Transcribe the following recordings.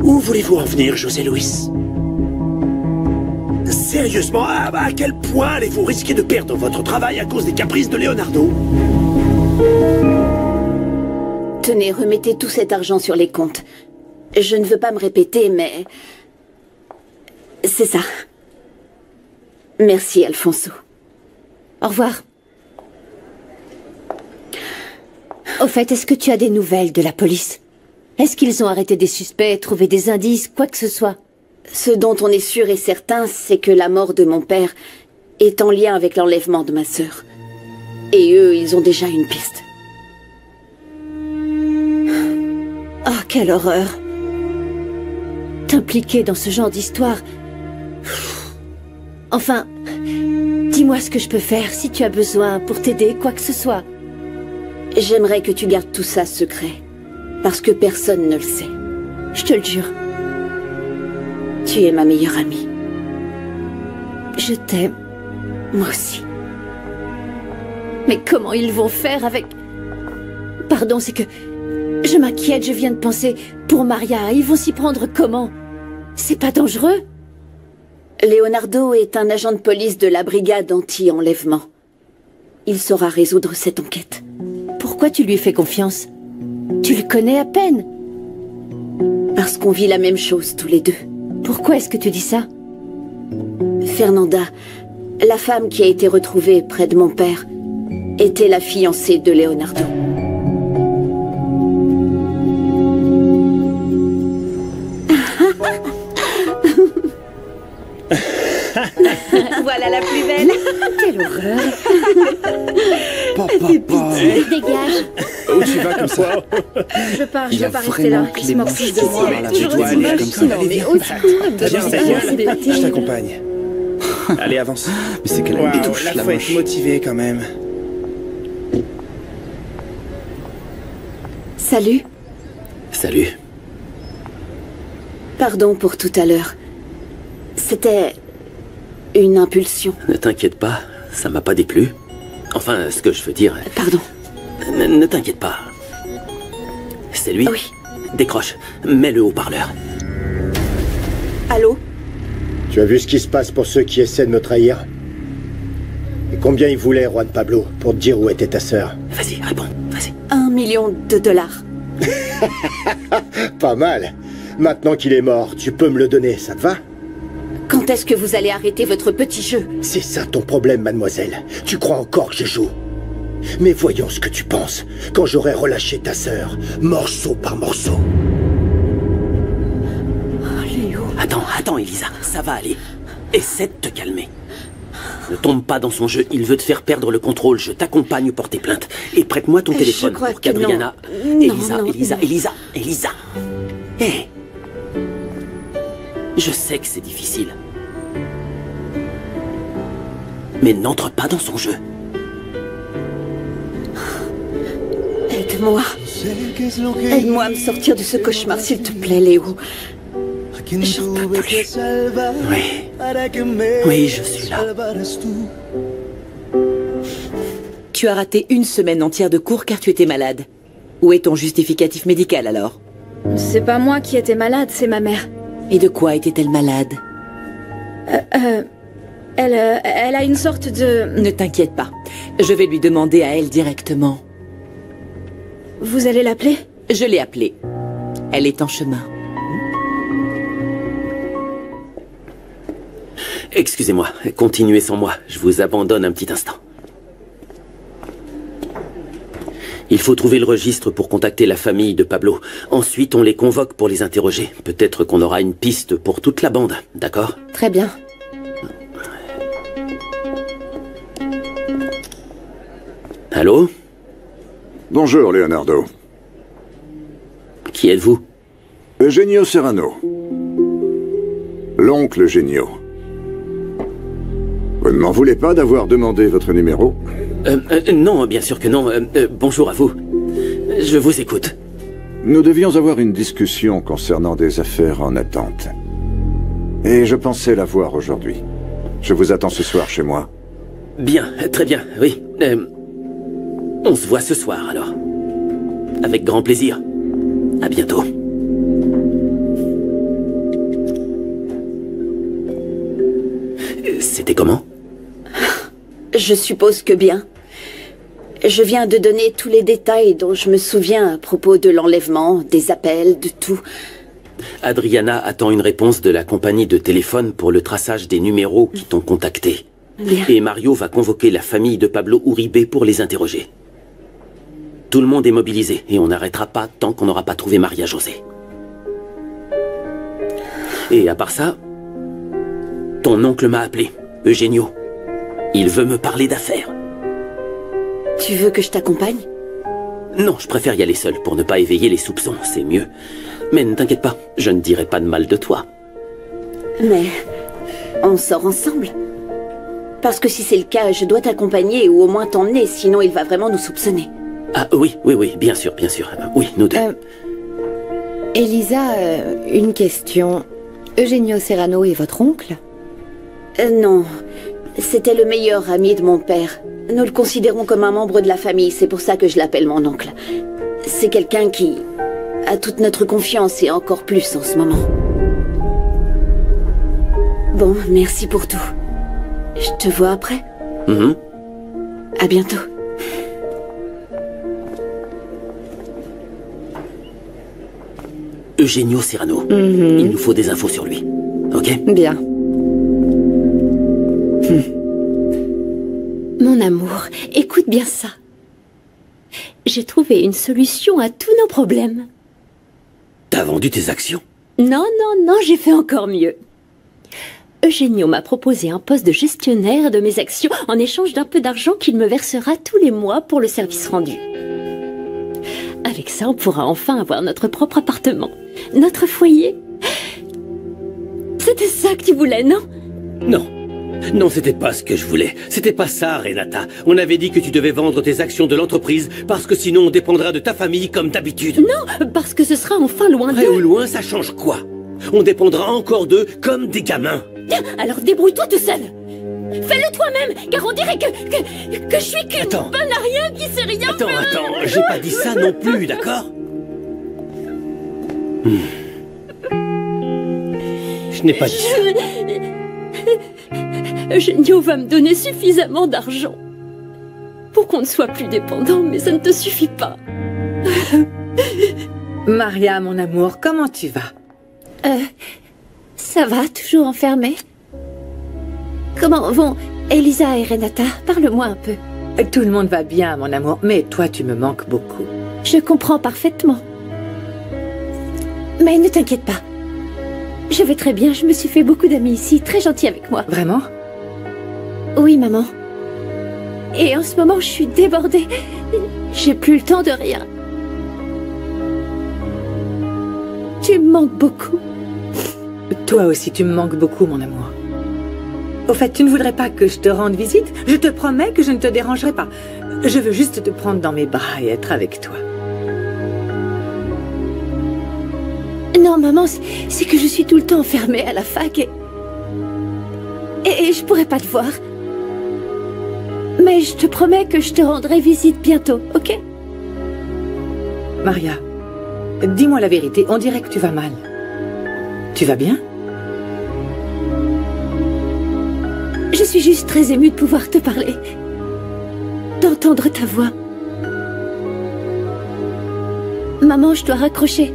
Où voulez-vous en venir, José Luis? Sérieusement, à quel point allez-vous risquer de perdre votre travail à cause des caprices de Leonardo? Tenez, remettez tout cet argent sur les comptes. Je ne veux pas me répéter, mais... c'est ça. Merci, Alfonso. Au revoir. Au fait, est-ce que tu as des nouvelles de la police? Est-ce qu'ils ont arrêté des suspects, trouvé des indices, quoi que ce soit? Ce dont on est sûr et certain, c'est que la mort de mon père est en lien avec l'enlèvement de ma sœur. Et eux, ils ont déjà une piste. Oh, quelle horreur! T'impliquer dans ce genre d'histoire... Enfin, dis-moi ce que je peux faire si tu as besoin pour t'aider, quoi que ce soit. J'aimerais que tu gardes tout ça secret, parce que personne ne le sait. Je te le jure. Tu es ma meilleure amie. Je t'aime, moi aussi. Mais comment ils vont faire avec... Pardon, c'est que... je m'inquiète, je viens de penser... Pour Maria, ils vont s'y prendre comment? C'est pas dangereux? Leonardo est un agent de police de la brigade anti-enlèvement. Il saura résoudre cette enquête. Pourquoi tu lui fais confiance? Tu le connais à peine. Parce qu'on vit la même chose tous les deux. Pourquoi est-ce que tu dis ça? Fernanda, la femme qui a été retrouvée près de mon père, était la fiancée de Leonardo. Voilà la plus belle. Quelle horreur. Dégage. Où tu vas comme ça? Je pars, je Il vais a pas rester là. vraiment Ils se moquent de moi. Clément Toujours qui des doit aller images. comme ça. Non, mais au secours. Je t'accompagne. Allez, avance. Mais c'est qu'elle a une touche, là, la faut moche. être motivé quand même. Salut. Salut. Pardon pour tout à l'heure. C'était une impulsion. Ne t'inquiète pas, ça m'a pas déplu. Enfin, ce que je veux dire... Pardon. Ne t'inquiète pas. C'est lui? Oui. Décroche. Mets le haut-parleur. Allô? Tu as vu ce qui se passe pour ceux qui essaient de me trahir? Et combien ils voulaient, Juan Pablo, pour te dire où était ta sœur? Vas-y, réponds. Vas-y. $1 million. Pas mal. Maintenant qu'il est mort, tu peux me le donner, ça te va? Quand est-ce que vous allez arrêter votre petit jeu? C'est ça ton problème, mademoiselle. Tu crois encore que je joue? Mais voyons ce que tu penses quand j'aurai relâché ta sœur, morceau par morceau. Oh, Léo. Attends, Elisa, ça va aller. Essaie de te calmer. Ne tombe pas dans son jeu, il veut te faire perdre le contrôle. Je t'accompagne porter plainte. Et prête-moi ton téléphone crois pour que non. qu'Adriana... Non, Elisa. Hé. Je sais que c'est difficile. Mais n'entre pas dans son jeu. Aide-moi. Aide-moi à me sortir de ce cauchemar, s'il te plaît, Léo. J'en peux plus. Oui, je suis là. Tu as raté une semaine entière de cours car tu étais malade. Où est ton justificatif médical alors? C'est pas moi qui étais malade, c'est ma mère. Et de quoi était-elle malade? Elle a une sorte de... Ne t'inquiète pas. Je vais lui demander à elle directement. Vous allez l'appeler? Je l'ai appelée. Elle est en chemin. Excusez-moi, continuez sans moi. Je vous abandonne un petit instant. Il faut trouver le registre pour contacter la famille de Pablo. Ensuite, on les convoque pour les interroger. Peut-être qu'on aura une piste pour toute la bande, d'accord? Très bien. Allô? Bonjour, Leonardo. Qui êtes-vous? Eugenio Serrano. L'oncle Genio. Vous ne m'en voulez pas d'avoir demandé votre numéro? Non, bien sûr que non. Bonjour à vous. Je vous écoute. Nous devions avoir une discussion concernant des affaires en attente. Et je pensais la voir aujourd'hui. Je vous attends ce soir chez moi. Bien, très bien, oui. On se voit ce soir, alors. Avec grand plaisir. À bientôt. c'était comment? Je suppose que bien. Je viens de donner tous les détails dont je me souviens à propos de l'enlèvement, des appels, de tout. Adriana attend une réponse de la compagnie de téléphone pour le traçage des numéros qui t'ont contacté. Bien. Et Mario va convoquer la famille de Pablo Uribe pour les interroger. Tout le monde est mobilisé et on n'arrêtera pas tant qu'on n'aura pas trouvé Maria José. Et à part ça, ton oncle m'a appelé, Eugenio. Il veut me parler d'affaires. Tu veux que je t'accompagne? Non, je préfère y aller seul pour ne pas éveiller les soupçons, c'est mieux. Mais ne t'inquiète pas, je ne dirai pas de mal de toi. Mais on sort ensemble. Parce que si c'est le cas, je dois t'accompagner ou au moins t'emmener, sinon il va vraiment nous soupçonner. Ah oui, bien sûr. Oui, nous deux. Elisa, une question. Eugenio Serrano est votre oncle? Non, c'était le meilleur ami de mon père. Nous le considérons comme un membre de la famille, c'est pour ça que je l'appelle mon oncle. C'est quelqu'un qui a toute notre confiance et encore plus en ce moment. Bon, merci pour tout. Je te vois après. À bientôt. Eugenio Serrano. Il nous faut des infos sur lui. Ok? Bien. Mon amour, écoute bien ça. J'ai trouvé une solution à tous nos problèmes. T'as vendu tes actions? Non, j'ai fait encore mieux. Eugenio m'a proposé un poste de gestionnaire de mes actions en échange d'un peu d'argent qu'il me versera tous les mois pour le service rendu. Avec ça, on pourra enfin avoir notre propre appartement, notre foyer. C'était ça que tu voulais, non? Non, c'était pas ce que je voulais. C'était pas ça, Renata. On avait dit que tu devais vendre tes actions de l'entreprise parce que sinon on dépendra de ta famille comme d'habitude. Non, parce que ce sera enfin loin d'eux. Près ou loin, ça change quoi? On dépendra encore d'eux comme des gamins. Alors débrouille-toi tout seul. Fais-le toi-même, car on dirait que je suis qu'une bonne à rien qui sait rien Attends, faire. j'ai pas dit ça non plus, d'accord? Je n'ai pas dit ça. Eugenio va me donner suffisamment d'argent pour qu'on ne soit plus dépendant, mais ça ne te suffit pas. Maria, mon amour, comment tu vas? Ça va, toujours enfermée? Comment vont Elisa et Renata? Parle-moi un peu. Tout le monde va bien, mon amour, mais toi, tu me manques beaucoup. Je comprends parfaitement. Mais ne t'inquiète pas. Je vais très bien, je me suis fait beaucoup d'amis ici, très gentils avec moi. Vraiment? Oui, maman. Et en ce moment, je suis débordée. J'ai plus le temps de rien. Tu me manques beaucoup. Toi aussi, tu me manques beaucoup, mon amour. Au fait, tu ne voudrais pas que je te rende visite? Je te promets que je ne te dérangerai pas. Je veux juste te prendre dans mes bras et être avec toi. Non, maman, c'est que je suis tout le temps enfermée à la fac et je pourrais pas te voir. Mais je te promets que je te rendrai visite bientôt, ok? Maria, dis-moi la vérité, on dirait que tu vas mal. Tu vas bien? Je suis juste très émue de pouvoir te parler. D'entendre ta voix. Maman, je dois raccrocher.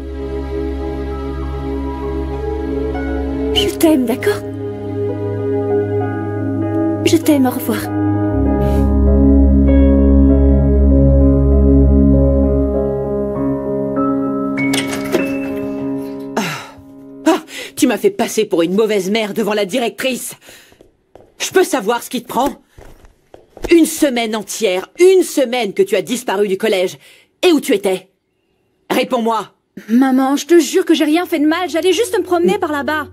Je t'aime, d'accord? Je t'aime, au revoir. Tu m'as fait passer pour une mauvaise mère devant la directrice. Je peux savoir ce qui te prend? Une semaine entière, une semaine que tu as disparu du collège. Et où tu étais? Réponds-moi. Maman, je te jure que j'ai rien fait de mal, j'allais juste me promener par là-bas.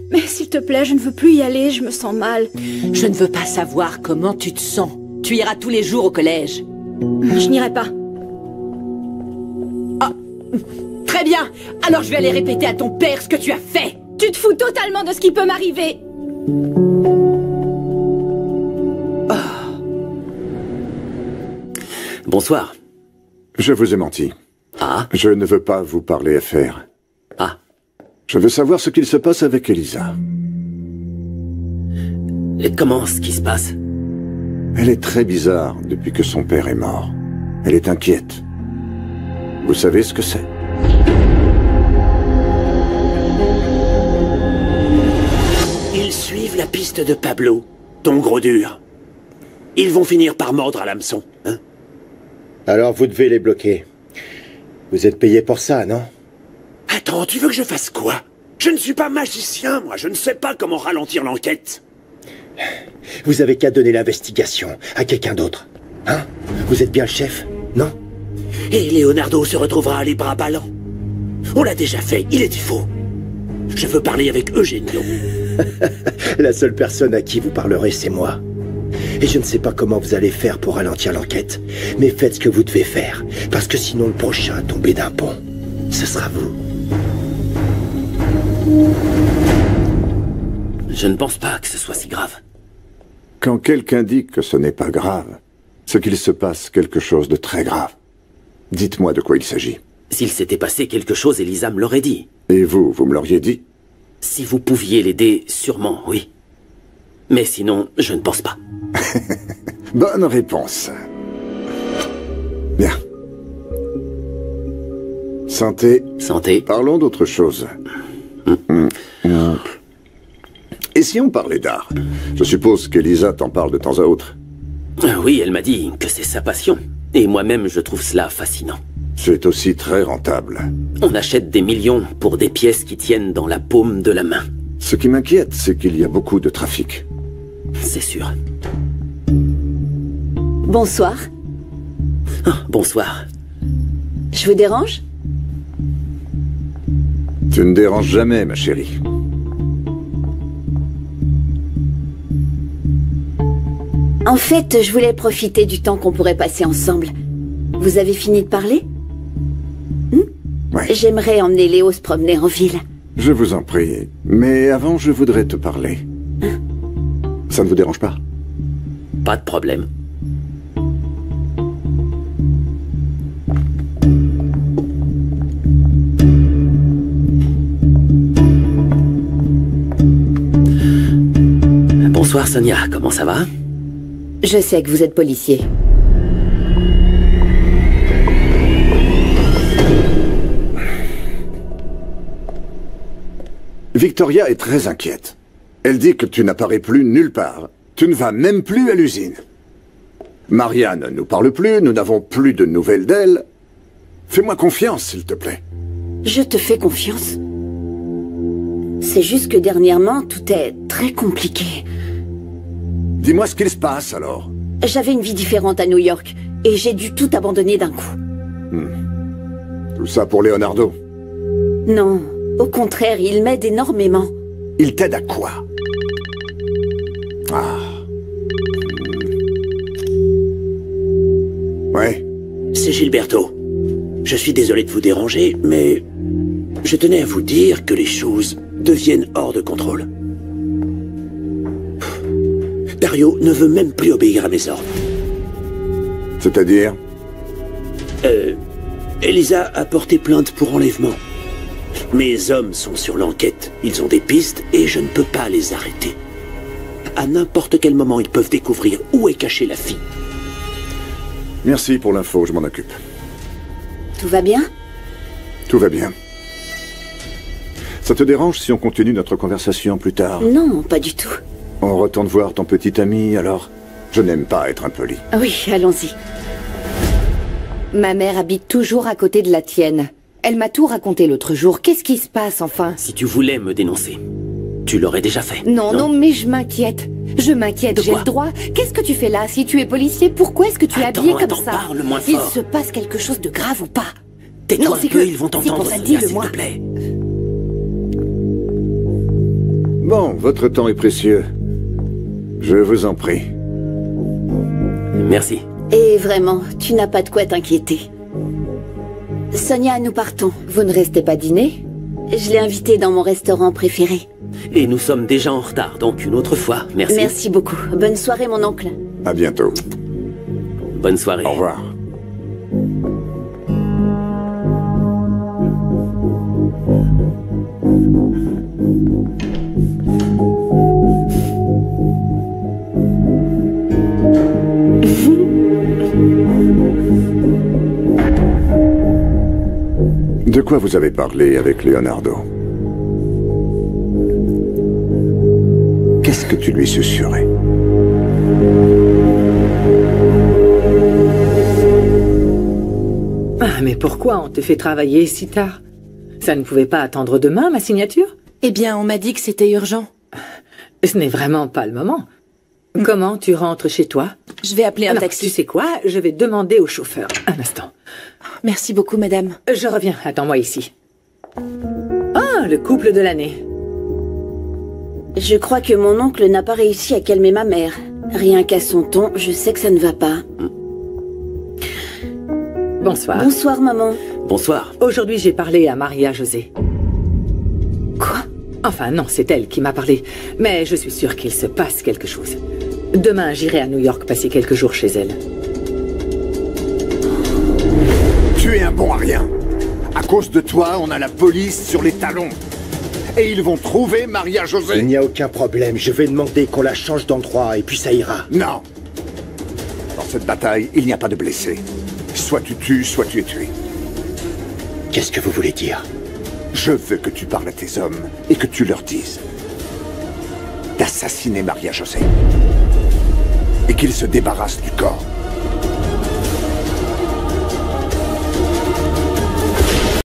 Mais s'il te plaît, je ne veux plus y aller, je me sens mal. Je ne veux pas savoir comment tu te sens. Tu iras tous les jours au collège. Je n'irai pas. Ah, très bien. Alors je vais aller répéter à ton père ce que tu as fait. Tu te fous totalement de ce qui peut m'arriver. Bonsoir. Je vous ai menti. Ah? Je ne veux pas vous parler affaires. Ah. Je veux savoir ce qu'il se passe avec Elisa. Et comment ce qui se passe? Elle est très bizarre depuis que son père est mort. Elle est inquiète. Vous savez ce que c'est? Ils suivent la piste de Pablo, ton gros dur. Ils vont finir par mordre à l'hameçon, hein? Alors vous devez les bloquer. Vous êtes payé pour ça, non? Attends, tu veux que je fasse quoi? Je ne suis pas magicien, moi. Je ne sais pas comment ralentir l'enquête. Vous avez qu'à donner l'investigation à quelqu'un d'autre. Hein? Vous êtes bien le chef, non? Et Leonardo se retrouvera les bras ballants. On l'a déjà fait, il était faux. Je veux parler avec Eugenio. La seule personne à qui vous parlerez, c'est moi. Et je ne sais pas comment vous allez faire pour ralentir l'enquête, mais faites ce que vous devez faire, parce que sinon le prochain à tomber d'un pont, ce sera vous. Je ne pense pas que ce soit si grave. Quand quelqu'un dit que ce n'est pas grave, c'est qu'il se passe quelque chose de très grave. Dites-moi de quoi il s'agit. S'il s'était passé quelque chose, Elisa me l'aurait dit. Et vous me l'auriez dit? Si vous pouviez l'aider, sûrement, oui. Mais sinon, je ne pense pas. Bonne réponse. Bien. Santé. Santé. Parlons d'autre chose. Et si on parlait d'art? Je suppose qu'Elisa t'en parle de temps à autre. Oui, elle m'a dit que c'est sa passion. Et moi-même, je trouve cela fascinant. C'est aussi très rentable. On achète des millions pour des pièces qui tiennent dans la paume de la main. Ce qui m'inquiète, c'est qu'il y a beaucoup de trafic. C'est sûr. Bonsoir. Ah, bonsoir. Je vous dérange? Tu ne déranges jamais, ma chérie. En fait, je voulais profiter du temps qu'on pourrait passer ensemble. Vous avez fini de parler? Ouais. J'aimerais emmener Léo se promener en ville. Je vous en prie. Mais avant, je voudrais te parler. Ça ne vous dérange pas? Pas de problème. Bonsoir Sonia, comment ça va? Je sais que vous êtes policier. Victoria est très inquiète. Elle dit que tu n'apparais plus nulle part. Tu ne vas même plus à l'usine. Maria ne nous parle plus, nous n'avons plus de nouvelles d'elle. Fais-moi confiance, s'il te plaît. Je te fais confiance. C'est juste que dernièrement, tout est très compliqué. Dis-moi ce qu'il se passe, alors. J'avais une vie différente à New York, et j'ai dû tout abandonner d'un coup. Tout ça pour Leonardo? Non, au contraire, il m'aide énormément. Il t'aide à quoi? Ah. Ouais. C'est Gilberto. Je suis désolé de vous déranger, mais je tenais à vous dire que les choses deviennent hors de contrôle. Dario ne veut même plus obéir à mes ordres. C'est-à-dire? Elisa a porté plainte pour enlèvement. Mes hommes sont sur l'enquête. Ils ont des pistes et je ne peux pas les arrêter. À n'importe quel moment, ils peuvent découvrir où est cachée la fille. Merci pour l'info, je m'en occupe. Tout va bien? Tout va bien. Ça te dérange si on continue notre conversation plus tard? Non, pas du tout. On retourne voir ton petit ami, alors? Je n'aime pas être impoli. Oui, allons-y. Ma mère habite toujours à côté de la tienne. Elle m'a tout raconté l'autre jour. Qu'est-ce qui se passe, enfin? Si tu voulais me dénoncer, tu l'aurais déjà fait. Non, mais je m'inquiète. Je m'inquiète, j'ai le droit. Qu'est-ce que tu fais là? Si tu es policier, pourquoi est-ce que tu es habillé comme ça? Parle moins Il fort. se passe quelque chose de grave ou pas? Tais-toi un peu, ils vont t'entendre, Sonia, s'il te dis-le-moi. plaît. Bon, votre temps est précieux. Je vous en prie. Merci. Et vraiment, tu n'as pas de quoi t'inquiéter. Sonia, nous partons. Vous ne restez pas dîner? Je l'ai invitée dans mon restaurant préféré. Et nous sommes déjà en retard, donc une autre fois. Merci. Merci beaucoup. Bonne soirée, mon oncle. À bientôt. Bonne soirée. Au revoir. quoi vous avez parlé avec Leonardo? Qu'est-ce que tu lui susurrais? Ah, mais pourquoi on te fait travailler si tard? Ça ne pouvait pas attendre demain, ma signature? Eh bien, on m'a dit que c'était urgent. Ce n'est vraiment pas le moment. Comment tu rentres chez toi? Je vais appeler un taxi. Tu sais quoi? Je vais demander au chauffeur. Un instant. Merci beaucoup, madame. Je reviens. Attends-moi ici. Ah, le couple de l'année. Je crois que mon oncle n'a pas réussi à calmer ma mère. Rien qu'à son ton, je sais que ça ne va pas. Bonsoir. Bonsoir, maman. Bonsoir. Aujourd'hui, j'ai parlé à Maria José. Quoi? Enfin, non, c'est elle qui m'a parlé. Mais je suis sûre qu'il se passe quelque chose. Demain, j'irai à New York passer quelques jours chez elle. Tu es un bon à rien. À cause de toi, on a la police sur les talons. Et ils vont trouver Maria José. Il n'y a aucun problème. Je vais demander qu'on la change d'endroit et puis ça ira. Non. Dans cette bataille, il n'y a pas de blessés. Soit tu tues, soit tu es tué. Qu'est-ce que vous voulez dire? Je veux que tu parles à tes hommes et que tu leur dises d'assassiner Maria José. Et qu'ils se débarrassent du corps.